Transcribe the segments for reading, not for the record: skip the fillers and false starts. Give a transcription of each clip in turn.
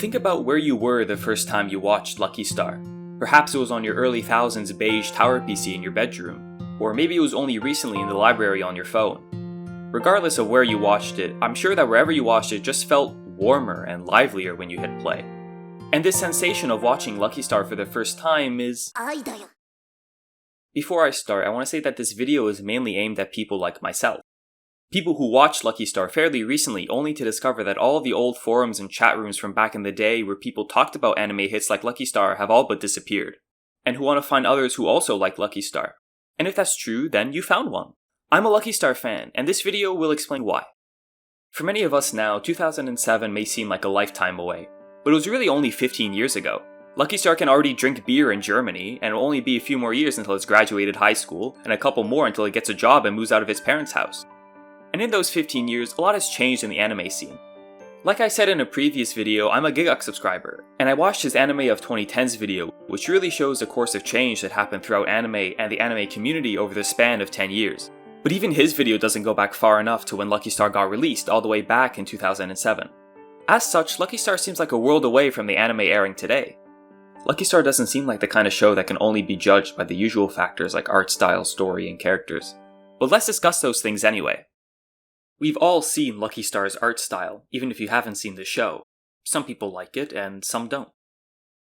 Think about where you were the first time you watched Lucky Star. Perhaps it was on your early thousands beige tower PC in your bedroom, or maybe it was only recently in the library on your phone. Regardless of where you watched it, I'm sure that wherever you watched it just felt warmer and livelier when you hit play. And this sensation of watching Lucky Star for the first time is... Before I start, I want to say that this video is mainly aimed at people like myself. People who watched Lucky Star fairly recently only to discover that all of the old forums and chat rooms from back in the day where people talked about anime hits like Lucky Star have all but disappeared, and who want to find others who also like Lucky Star. And if that's true, then you found one. I'm a Lucky Star fan, and this video will explain why. For many of us now, 2007 may seem like a lifetime away, but it was really only 15 years ago. Lucky Star can already drink beer in Germany, and it will only be a few more years until it's graduated high school, and a couple more until it gets a job and moves out of its parents' house. And in those 15 years, a lot has changed in the anime scene. Like I said in a previous video, I'm a Giguk subscriber, and I watched his Anime of 2010s video, which really shows the course of change that happened throughout anime and the anime community over the span of 10 years. But even his video doesn't go back far enough to when Lucky Star got released all the way back in 2007. As such, Lucky Star seems like a world away from the anime airing today. Lucky Star doesn't seem like the kind of show that can only be judged by the usual factors like art style, story, and characters. But let's discuss those things anyway. We've all seen Lucky Star's art style, even if you haven't seen the show. Some people like it, and some don't.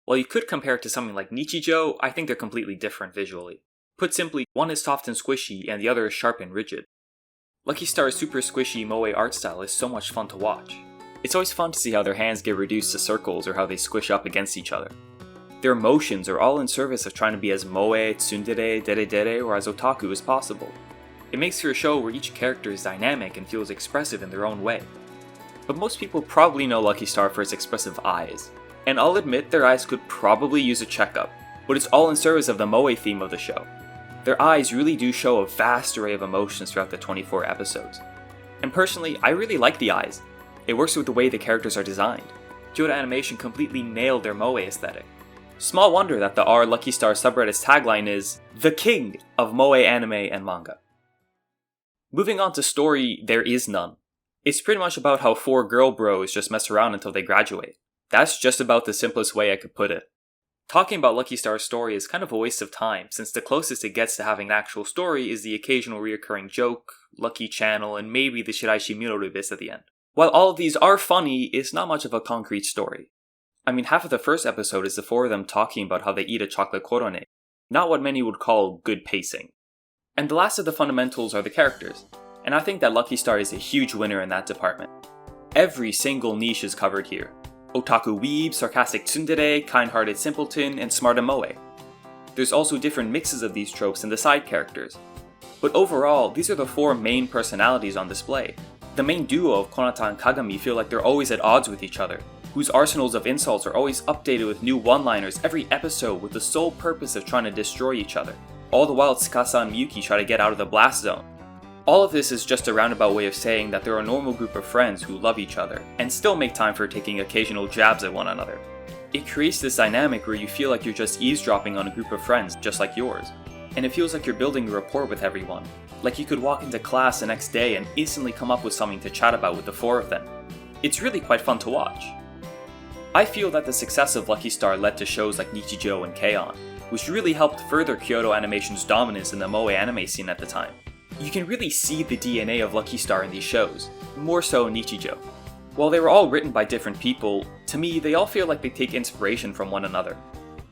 While you could compare it to something like Nichijou, I think they're completely different visually. Put simply, one is soft and squishy, and the other is sharp and rigid. Lucky Star's super squishy moe art style is so much fun to watch. It's always fun to see how their hands get reduced to circles or how they squish up against each other. Their motions are all in service of trying to be as moe, tsundere, dere or as otaku as possible. It makes for a show where each character is dynamic and feels expressive in their own way. But most people probably know Lucky Star for its expressive eyes, and I'll admit their eyes could probably use a checkup, but it's all in service of the moe theme of the show. Their eyes really do show a vast array of emotions throughout the 24 episodes. And personally, I really like the eyes. It works with the way the characters are designed. Kyoto Animation completely nailed their moe aesthetic. Small wonder that the R Lucky Star subreddit's tagline is, "The King of Moe Anime and Manga." Moving on to story, there is none. It's pretty much about how four girl bros just mess around until they graduate. That's just about the simplest way I could put it. Talking about Lucky Star's story is kind of a waste of time, since the closest it gets to having an actual story is the occasional reoccurring joke, lucky channel, and maybe the Shiraishi Minoru bits at the end. While all of these are funny, it's not much of a concrete story. I mean, half of the first episode is the four of them talking about how they eat a chocolate korone, not what many would call good pacing. And the last of the fundamentals are the characters, and I think that Lucky Star is a huge winner in that department. Every single niche is covered here. Otaku weeb, sarcastic tsundere, kind-hearted simpleton, and smart moe. There's also different mixes of these tropes in the side characters. But overall, these are the four main personalities on display. The main duo of Konata and Kagami feel like they're always at odds with each other, whose arsenals of insults are always updated with new one-liners every episode with the sole purpose of trying to destroy each other. All the while Tsukasa and Miyuki try to get out of the blast zone. All of this is just a roundabout way of saying that they're a normal group of friends who love each other, and still make time for taking occasional jabs at one another. It creates this dynamic where you feel like you're just eavesdropping on a group of friends just like yours, and it feels like you're building a rapport with everyone, like you could walk into class the next day and instantly come up with something to chat about with the four of them. It's really quite fun to watch. I feel that the success of Lucky Star led to shows like Nichijou and K-On!, which really helped further Kyoto Animation's dominance in the moe anime scene at the time. You can really see the DNA of Lucky Star in these shows, more so Nichijou. While they were all written by different people, to me they all feel like they take inspiration from one another.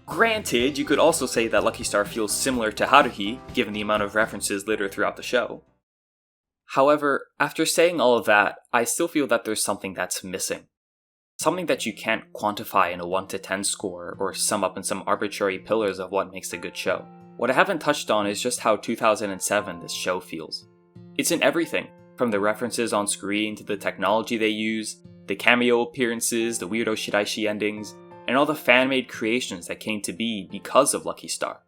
Granted, you could also say that Lucky Star feels similar to Haruhi, given the amount of references littered throughout the show. However, after saying all of that, I still feel that there's something that's missing. Something that you can't quantify in a 1 to 10 score or sum up in some arbitrary pillars of what makes a good show. What I haven't touched on is just how 2007 this show feels. It's in everything, from the references on screen to the technology they use, the cameo appearances, the weirdo Shiraishi endings, and all the fan-made creations that came to be because of Lucky Star.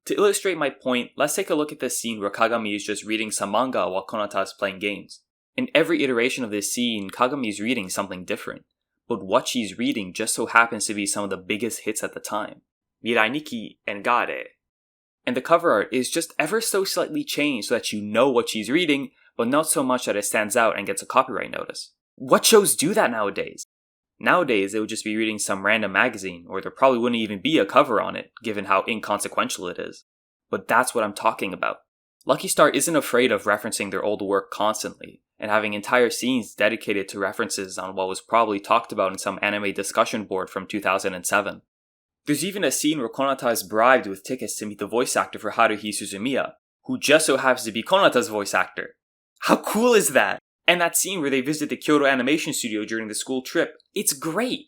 To illustrate my point, let's take a look at this scene where Kagami is just reading some manga while Konata is playing games. In every iteration of this scene, Kagami is reading something different. But what she's reading just so happens to be some of the biggest hits at the time, Mirai Nikki and Gare. And the cover art is just ever so slightly changed so that you know what she's reading, but not so much that it stands out and gets a copyright notice. What shows do that nowadays? Nowadays, they would just be reading some random magazine, or there probably wouldn't even be a cover on it, given how inconsequential it is. But that's what I'm talking about. Lucky Star isn't afraid of referencing their old work constantly, and having entire scenes dedicated to references on what was probably talked about in some anime discussion board from 2007. There's even a scene where Konata is bribed with tickets to meet the voice actor for Haruhi Suzumiya, who just so happens to be Konata's voice actor. How cool is that? And that scene where they visit the Kyoto Animation Studio during the school trip, it's great!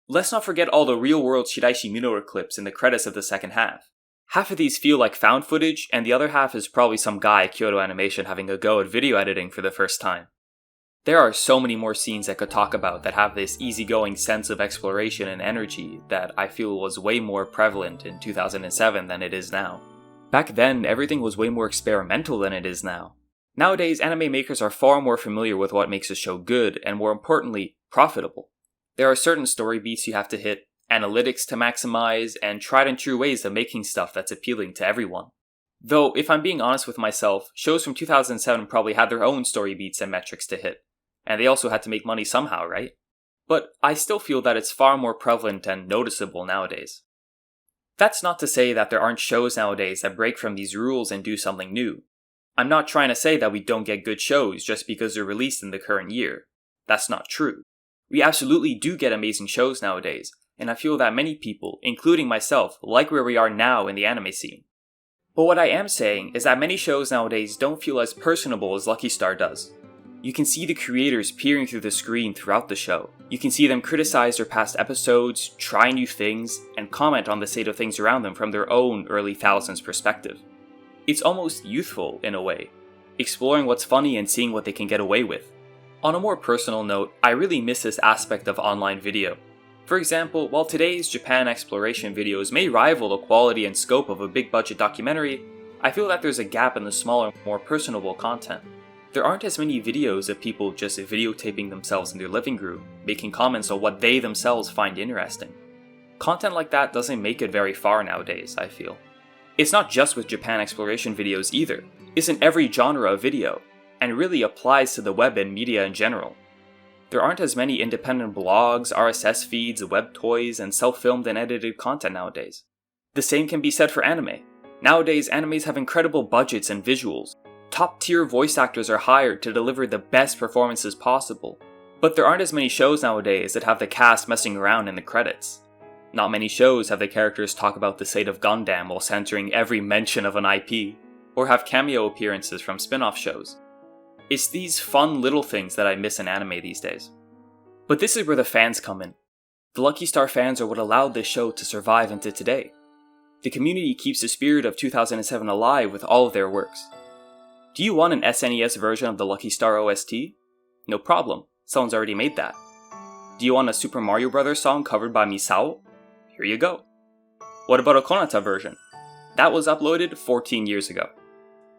Let's not forget all the real-world Shiraishi Minoru clips in the credits of the second half. Half of these feel like found footage, and the other half is probably some guy at Kyoto Animation having a go at video editing for the first time. There are so many more scenes I could talk about that have this easygoing sense of exploration and energy that I feel was way more prevalent in 2007 than it is now. Back then, everything was way more experimental than it is now. Nowadays, anime makers are far more familiar with what makes a show good, and more importantly, profitable. There are certain story beats you have to hit, analytics to maximize, and tried and true ways of making stuff that's appealing to everyone. Though, if I'm being honest with myself, shows from 2007 probably had their own story beats and metrics to hit, and they also had to make money somehow, right? But I still feel that it's far more prevalent and noticeable nowadays. That's not to say that there aren't shows nowadays that break from these rules and do something new. I'm not trying to say that we don't get good shows just because they're released in the current year. That's not true. We absolutely do get amazing shows nowadays, and I feel that many people, including myself, like where we are now in the anime scene. But what I am saying is that many shows nowadays don't feel as personable as Lucky Star does. You can see the creators peering through the screen throughout the show. You can see them criticize their past episodes, try new things, and comment on the state of things around them from their own early thousands perspective. It's almost youthful in a way, exploring what's funny and seeing what they can get away with. On a more personal note, I really miss this aspect of online video. For example, while today's Japan exploration videos may rival the quality and scope of a big budget documentary, I feel that there's a gap in the smaller, more personable content. There aren't as many videos of people just videotaping themselves in their living room, making comments on what they themselves find interesting. Content like that doesn't make it very far nowadays, I feel. It's not just with Japan exploration videos either. It's in every genre of video, and really applies to the web and media in general. There aren't as many independent blogs, RSS feeds, web toys, and self-filmed and edited content nowadays. The same can be said for anime. Nowadays, animes have incredible budgets and visuals. Top-tier voice actors are hired to deliver the best performances possible. But there aren't as many shows nowadays that have the cast messing around in the credits. Not many shows have the characters talk about the state of Gundam while censoring every mention of an IP, or have cameo appearances from spin-off shows. It's these fun little things that I miss in anime these days. But this is where the fans come in. The Lucky Star fans are what allowed this show to survive into today. The community keeps the spirit of 2007 alive with all of their works. Do you want an SNES version of the Lucky Star OST? No problem, someone's already made that. Do you want a Super Mario Bros. Song covered by Misao? Here you go. What about a Konata version? That was uploaded 14 years ago.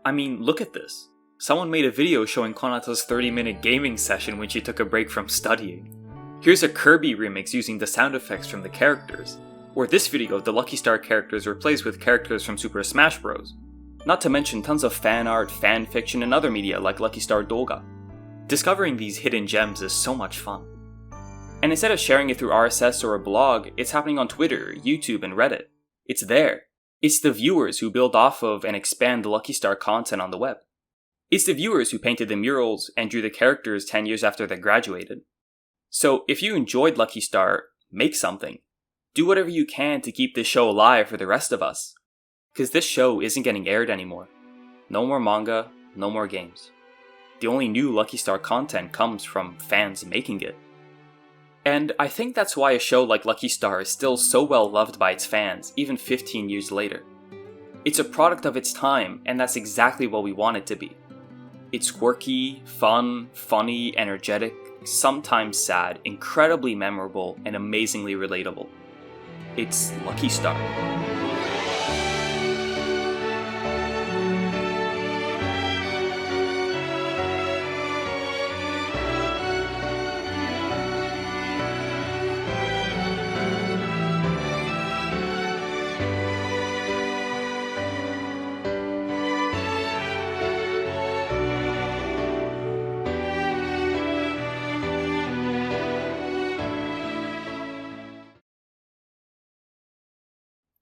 I mean, look at this. Someone made a video showing Konata's 30-minute gaming session when she took a break from studying. Here's a Kirby remix using the sound effects from the characters. Or this video, the Lucky Star characters replaced with characters from Super Smash Bros. Not to mention tons of fan art, fan fiction, and other media like Lucky Star Doga. Discovering these hidden gems is so much fun. And instead of sharing it through RSS or a blog, it's happening on Twitter, YouTube, and Reddit. It's there. It's the viewers who build off of and expand the Lucky Star content on the web. It's the viewers who painted the murals and drew the characters 10 years after they graduated. So if you enjoyed Lucky Star, make something. Do whatever you can to keep this show alive for the rest of us. Because this show isn't getting aired anymore. No more manga, no more games. The only new Lucky Star content comes from fans making it. And I think that's why a show like Lucky Star is still so well loved by its fans, even 15 years later. It's a product of its time, and that's exactly what we want it to be. It's quirky, fun, funny, energetic, sometimes sad, incredibly memorable, and amazingly relatable. It's Lucky Star.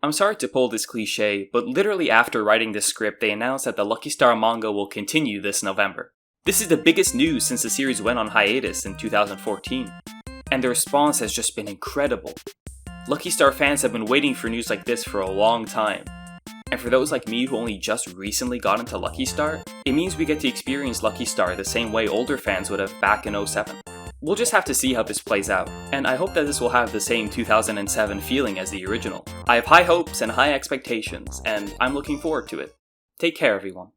I'm sorry to pull this cliche, but literally after writing this script, they announced that the Lucky Star manga will continue this November. This is the biggest news since the series went on hiatus in 2014, and the response has just been incredible. Lucky Star fans have been waiting for news like this for a long time. And for those like me who only just recently got into Lucky Star, it means we get to experience Lucky Star the same way older fans would have back in 07. We'll just have to see how this plays out, and I hope that this will have the same 2007 feeling as the original. I have high hopes and high expectations, and I'm looking forward to it. Take care, everyone.